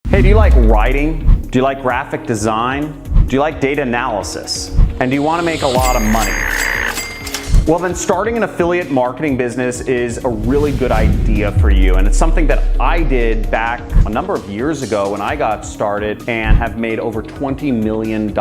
Hey, do you like writing? Do you like graphic design? Do you like data analysis? And do you want to make a lot of money? Well, then starting an affiliate marketing business is a really good idea for you. And it's something that I did back a number of years ago when I got started and have made over $20 million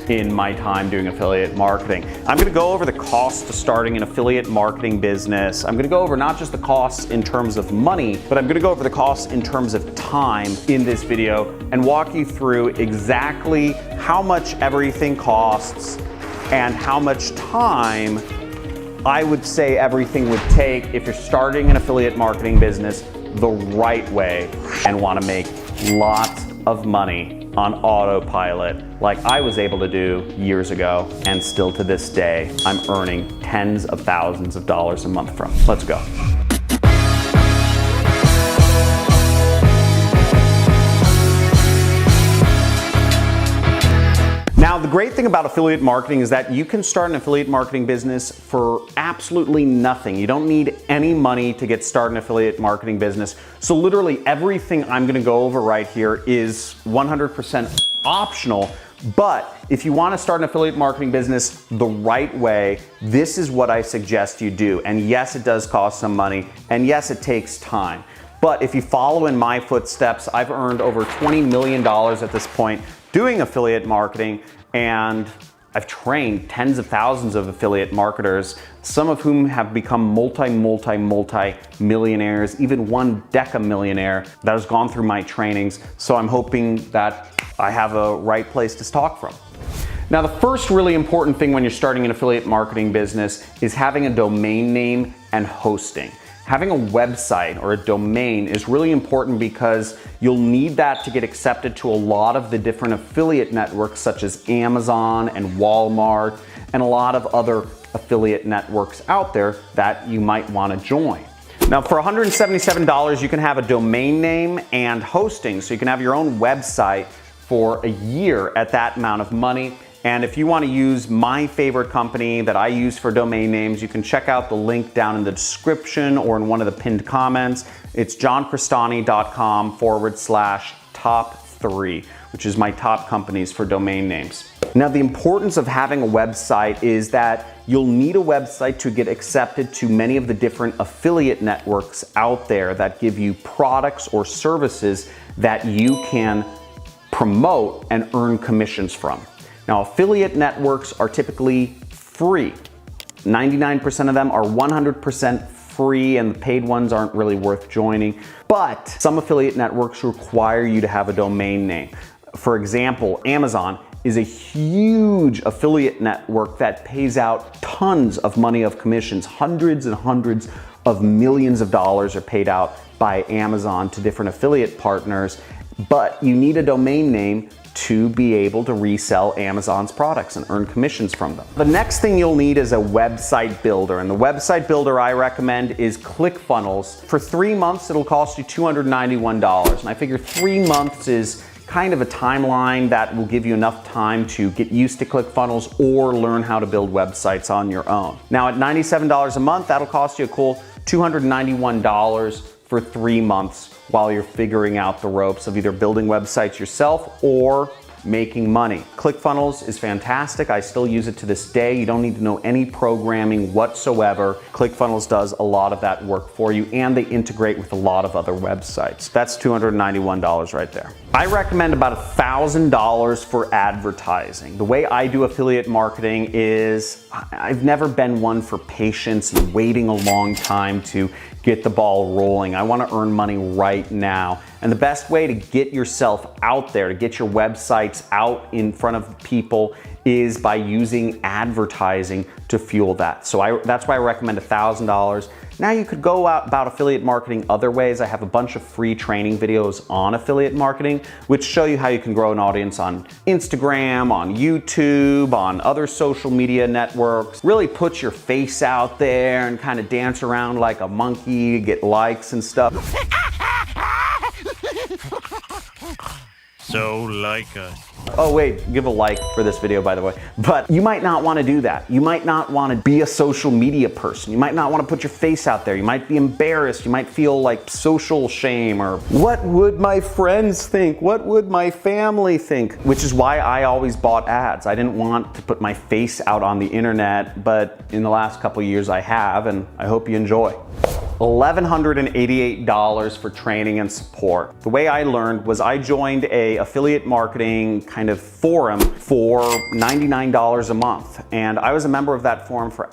in my time doing affiliate marketing. I'm going to go over the costs to starting an affiliate marketing business. I'm going to go over not just the costs in terms of money, but I'm going to go over the costs in terms of time in this video and walk you through exactly how much everything costs and how much time I would say everything would take if you're starting an affiliate marketing business the right way and want to make lots of money on autopilot like I was able to do years ago, and still to this day I'm earning tens of thousands of dollars a month from. Let's go. Now, the great thing about affiliate marketing is that you can start an affiliate marketing business for absolutely nothing. You don't need any money to get started in an affiliate marketing business. So literally everything I'm gonna go over right here is 100% optional. But if you wanna start an affiliate marketing business the right way, this is what I suggest you do. And yes, it does cost some money. And yes, it takes time. But if you follow in my footsteps, I've earned over $20 million at this point doing affiliate marketing, and I've trained tens of thousands of affiliate marketers, some of whom have become multi-millionaires, even one decamillionaire that has gone through my trainings. So I'm hoping that I have a right place to talk from. Now, the first really important thing when you're starting an affiliate marketing business is having a domain name and hosting. Having a website or a domain is really important because you'll need that to get accepted to a lot of the different affiliate networks such as Amazon and Walmart and a lot of other affiliate networks out there that you might want to join. Now, for $177, you can have a domain name and hosting, so you can have your own website for a year at that amount of money. And if you want to use my favorite company that I use for domain names, you can check out the link down in the description or in one of the pinned comments. It's johncristani.com/top3, which is my top companies for domain names. Now, the importance of having a website is that you'll need a website to get accepted to many of the different affiliate networks out there that give you products or services that you can promote and earn commissions from. Now, affiliate networks are typically free. 99% of them are 100% free, and the paid ones aren't really worth joining. But some affiliate networks require you to have a domain name. For example, Amazon is a huge affiliate network that pays out tons of money of commissions. Hundreds and hundreds of millions of dollars are paid out by Amazon to different affiliate partners, but you need a domain name to be able to resell Amazon's products and earn commissions from them. The next thing you'll need is a website builder, and the website builder I recommend is ClickFunnels. For 3 months, it'll cost you $291, and I figure 3 months is kind of a timeline that will give you enough time to get used to ClickFunnels or learn how to build websites on your own. Now, at $97 a month, that'll cost you a cool $291 for 3 months while you're figuring out the ropes of either building websites yourself or making money. ClickFunnels is fantastic. I still use it to this day. You don't need to know any programming whatsoever. ClickFunnels does a lot of that work for you, and they integrate with a lot of other websites. That's $291 right there. I recommend about $1,000 for advertising. The way I do affiliate marketing is I've never been one for patience and waiting a long time to get the ball rolling. I want to earn money right now. And the best way to get yourself out there, to get your websites out in front of people, is by using advertising to fuel that. So that's why I recommend $1,000. Now you could go out about affiliate marketing other ways. I have a bunch of free training videos on affiliate marketing, which show you how you can grow an audience on Instagram, on YouTube, on other social media networks. Really put your face out there and kind of dance around like a monkey, get likes and stuff. So like us. Oh wait, give a like for this video, by the way. But you might not want to do that. You might not want to be a social media person. You might not want to put your face out there. You might be embarrassed. You might feel like social shame or what would my friends think? What would my family think? Which is why I always bought ads. I didn't want to put my face out on the internet, but in the last couple of years I have, and I hope you enjoy. $1,188 for training and support. The way I learned was I joined a affiliate marketing kind of forum for $99 a month. And I was a member of that forum for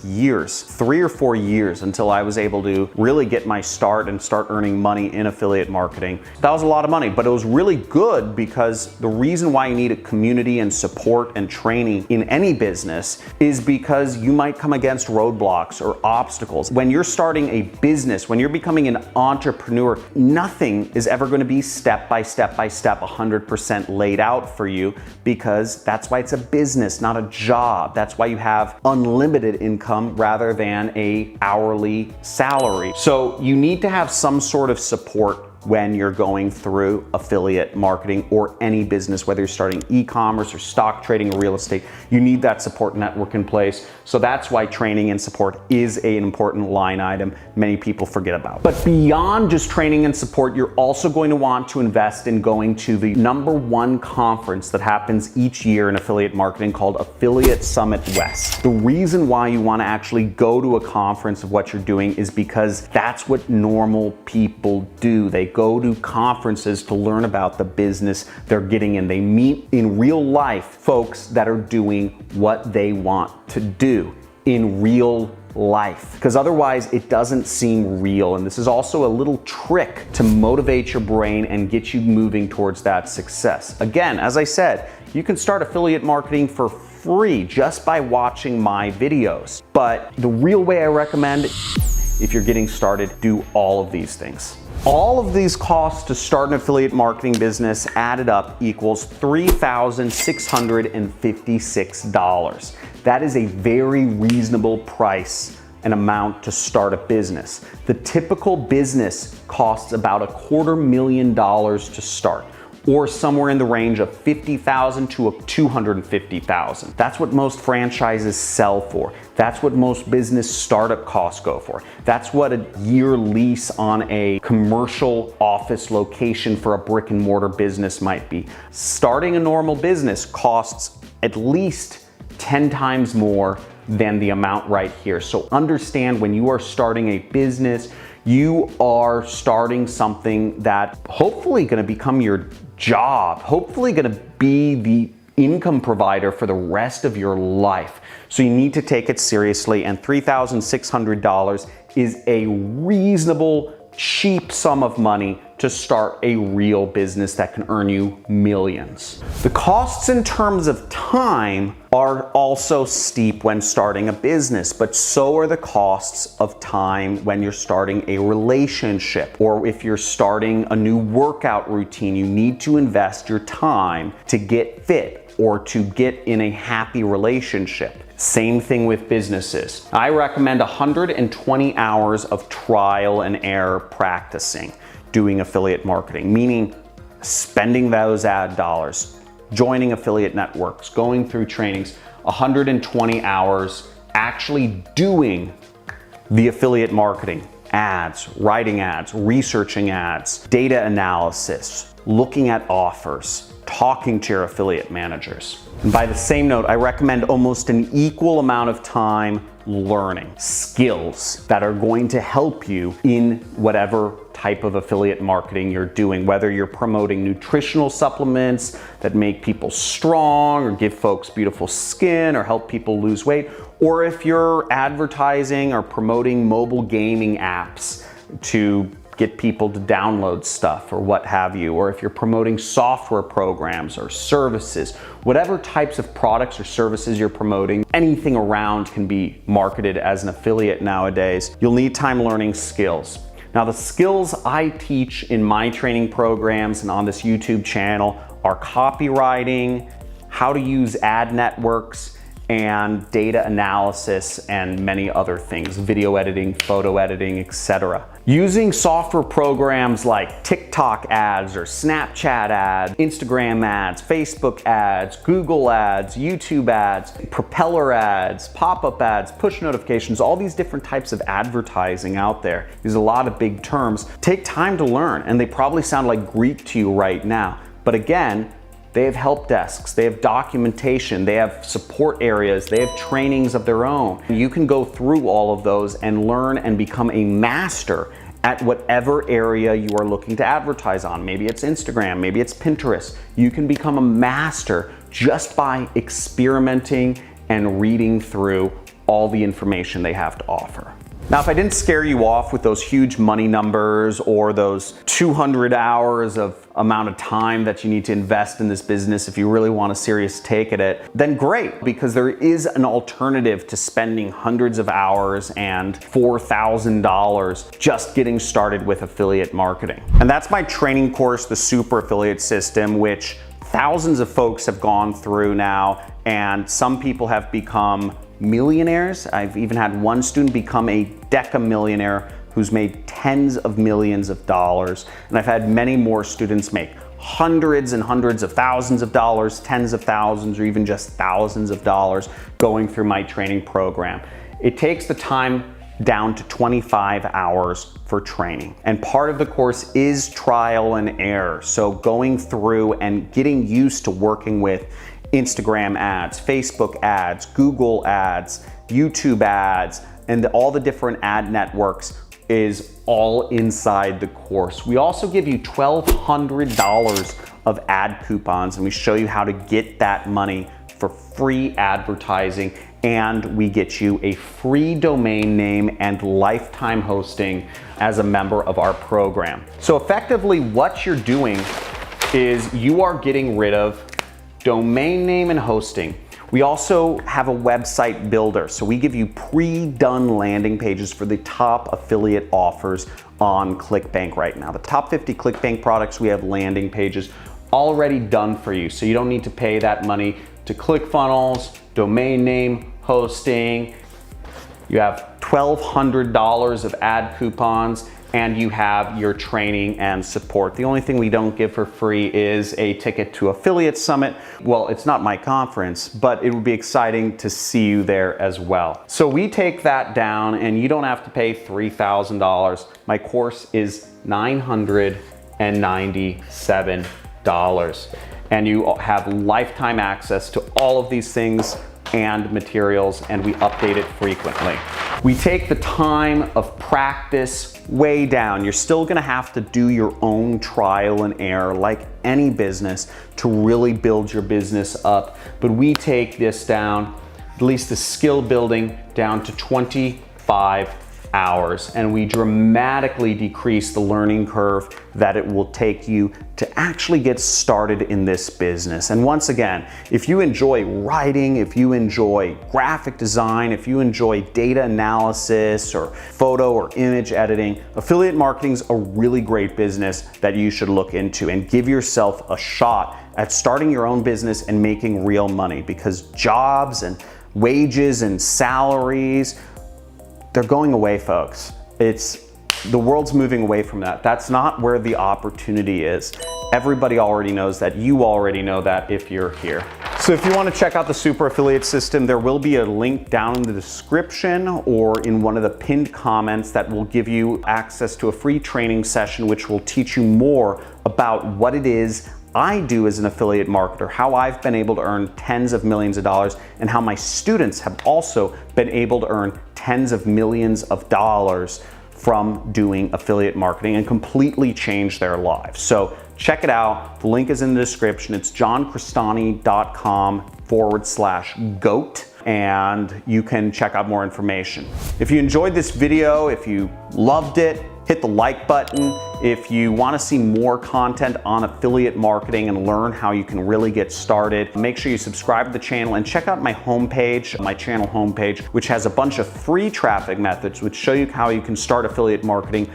years, 3 or 4 years, until I was able to really get my start and start earning money in affiliate marketing. That was a lot of money, but it was really good because the reason why you need a community and support and training in any business is because you might come against roadblocks or obstacles. When you're starting a business, when you're becoming an entrepreneur, nothing is ever going to be step by step 100% laid out for you, because that's why it's a business, not a job. That's why you have unlimited income rather than a hourly salary. So you need to have some sort of support when you're going through affiliate marketing or any business, whether you're starting e-commerce or stock trading or real estate. You need that support network in place. So that's why training and support is an important line item many people forget about. But beyond just training and support, you're also going to want to invest in going to the #1 conference that happens each year in affiliate marketing called Affiliate Summit West. The reason why you want to actually go to a conference of what you're doing is because that's what normal people do. They go to conferences to learn about the business they're getting in. They meet in real life folks that are doing what they want to do in real life, because otherwise it doesn't seem real. And this is also a little trick to motivate your brain and get you moving towards that success. Again, as I said, you can start affiliate marketing for free just by watching my videos. But the real way I recommend, if you're getting started, do all of these things. All of these costs to start an affiliate marketing business added up equals $3,656. That is a very reasonable price and amount to start a business. The typical business costs about $250,000 to start, or somewhere in the range of $50,000 to $250,000. That's what most franchises sell for. That's what most business startup costs go for. That's what a year lease on a commercial office location for a brick and mortar business might be. Starting a normal business costs at least 10 times more than the amount right here. So understand, when you are starting a business, you are starting something that hopefully going to become your job, hopefully going to be the income provider for the rest of your life. So you need to take it seriously, and $3,600 is a reasonable, cheap sum of money to start a real business that can earn you millions. The costs in terms of time are also steep when starting a business, but so are the costs of time when you're starting a relationship, or if you're starting a new workout routine. You need to invest your time to get fit or to get in a happy relationship. Same thing with businesses. I recommend 120 hours of trial and error practicing doing affiliate marketing, meaning spending those ad dollars, joining affiliate networks, going through trainings, 120 hours actually doing the affiliate marketing, ads, writing ads, researching ads, data analysis, looking at offers, talking to your affiliate managers. And by the same note, I recommend almost an equal amount of time learning skills that are going to help you in whatever type of affiliate marketing you're doing, whether you're promoting nutritional supplements that make people strong or give folks beautiful skin or help people lose weight, or if you're advertising or promoting mobile gaming apps to get people to download stuff or what have you, or if you're promoting software programs or services, whatever types of products or services you're promoting, anything around can be marketed as an affiliate nowadays. You'll need time learning skills. Now, the skills I teach in my training programs and on this YouTube channel are copywriting, how to use ad networks, and data analysis and many other things, video editing, photo editing, etc. Using software programs like TikTok ads or Snapchat ads, Instagram ads, Facebook ads, Google ads, YouTube ads, propeller ads, pop-up ads, push notifications, all these different types of advertising out there. There's a lot of big terms. Take time to learn, and they probably sound like Greek to you right now. But again, they have help desks, they have documentation, they have support areas, they have trainings of their own. You can go through all of those and learn and become a master at whatever area you are looking to advertise on. Maybe it's Instagram, maybe it's Pinterest. You can become a master just by experimenting and reading through all the information they have to offer. Now, if I didn't scare you off with those huge money numbers or those 200 hours of amount of time that you need to invest in this business if you really want a serious take at it, then great, because there is an alternative to spending hundreds of hours and $4,000 just getting started with affiliate marketing. And that's my training course, the Super Affiliate System, which thousands of folks have gone through now, and some people have become millionaires. I've even had one student become a decamillionaire who's made tens of millions of dollars. And I've had many more students make hundreds and hundreds of thousands of dollars, tens of thousands, or even just thousands of dollars going through my training program. It takes the time down to 25 hours for training. And part of the course is trial and error. So going through and getting used to working with Instagram ads, Facebook ads, Google ads, YouTube ads, and all the different ad networks is all inside the course. We also give you $1,200 of ad coupons, and we show you how to get that money for free advertising, and we get you a free domain name and lifetime hosting as a member of our program. So effectively what you're doing is you are getting rid of domain name and hosting. We also have a website builder. So we give you pre-done landing pages for the top affiliate offers on ClickBank right now. The top 50 ClickBank products, we have landing pages already done for you. So you don't need to pay that money to ClickFunnels, domain name, hosting. You have $1,200 of ad coupons, and you have your training and support. The only thing we don't give for free is a ticket to Affiliate Summit. Well, it's not my conference, but it would be exciting to see you there as well. So we take that down, and you don't have to pay $3,000. My course is $997, and you have lifetime access to all of these things and materials, and we update it frequently. We take the time of practice way down. You're still gonna have to do your own trial and error like any business to really build your business up, but we take this down, at least the skill building, down to 25 hours, and we dramatically decrease the learning curve that it will take you to actually get started in this business. And once again, if you enjoy writing, if you enjoy graphic design, if you enjoy data analysis or photo or image editing, affiliate marketing is a really great business that you should look into and give yourself a shot at starting your own business and making real money, because jobs and wages and salaries, they're going away, folks. The world's moving away from that. That's not where the opportunity is. Everybody already knows that. You already know that if you're here. So if you want to check out the Super Affiliate System, there will be a link down in the description or in one of the pinned comments that will give you access to a free training session which will teach you more about what it is I do as an affiliate marketer, how I've been able to earn tens of millions of dollars, and how my students have also been able to earn tens of millions of dollars from doing affiliate marketing and completely change their lives. So check it out. The link is in the description. It's johncrestani.com/GOAT, and you can check out more information. If you enjoyed this video, if you loved it, hit the like button. If you want to see more content on affiliate marketing and learn how you can really get started, make sure you subscribe to the channel and check out my homepage, my channel homepage, which has a bunch of free traffic methods which show you how you can start affiliate marketing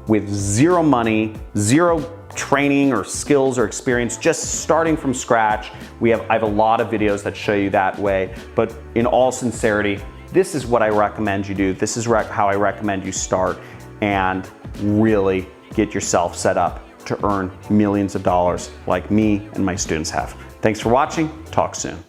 with zero money, zero training or skills or experience, just starting from scratch, I have a lot of videos that show you that way. But in all sincerity, this is what I recommend you do. This is how I recommend you start and really get yourself set up to earn millions of dollars like me and my students have. Thanks for watching. Talk soon.